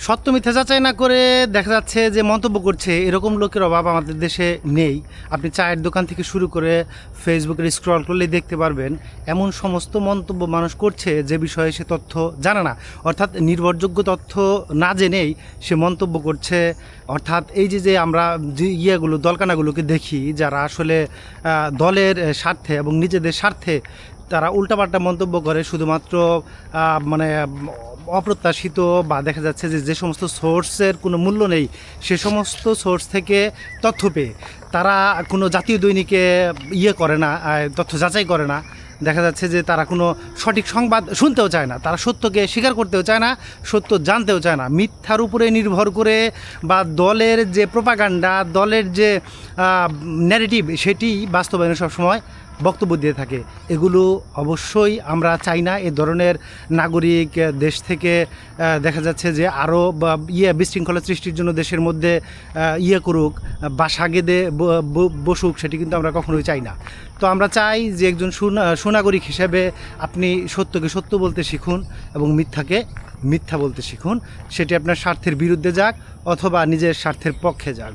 সত্য মিথ্যা যাচাই না করে দেখা যাচ্ছে যে মন্তব্য করছে, এরকম লোকের অভাব আমাদের দেশে নেই। আপনি চায়ের দোকান থেকে শুরু করে ফেসবুকের স্ক্রল করলেই দেখতে পারবেন এমন সমস্ত মন্তব্য মানুষ করছে যে বিষয়ে সে তথ্য জানে না, অর্থাৎ নির্ভরযোগ্য তথ্য না জেনেই সে মন্তব্য করছে। অর্থাৎ এই যে আমরা যে দলকানাগুলোকে দেখি, যারা আসলে দলের স্বার্থে এবং নিজেদের স্বার্থে তারা উল্টাপাল্টা মন্তব্য করে, শুধুমাত্র মানে অপ্রত্যাশিত বা দেখা যাচ্ছে যে সমস্ত সোর্সের কোনো মূল্য নেই সে সমস্ত সোর্স থেকে তথ্য পেয়ে তারা কোনো জাতীয় দৈনিকে করে না, তথ্য যাচাই করে না। দেখা যাচ্ছে যে তারা কোনো সঠিক সংবাদ শুনতেও চায় না, তারা সত্যকে স্বীকার করতেও চায় না, সত্য জানতেও চায় না। মিথ্যার উপরে নির্ভর করে বা দলের যে প্রোপাগান্ডা, দলের যে ন্যারেটিভ, সেটি বাস্তবায়নে সবসময় বক্তব্য দিয়ে থাকে। এগুলো অবশ্যই আমরা চাই না। এ ধরনের নাগরিক দেশ থেকে দেখা যাচ্ছে যে আরও বিশৃঙ্খলা সৃষ্টির জন্য দেশের মধ্যে করুক, বাসা গেঁদে বসুক, সেটি কিন্তু আমরা কখনোই চাই না। তো আমরা চাই যে একজন সুনাগরিক হিসেবে আপনি সত্যকে সত্য বলতে শিখুন এবং মিথ্যাকে মিথ্যা বলতে শিখুন। সেটি আপনার স্বার্থের বিরুদ্ধে যাক অথবা নিজের স্বার্থের পক্ষে যাক।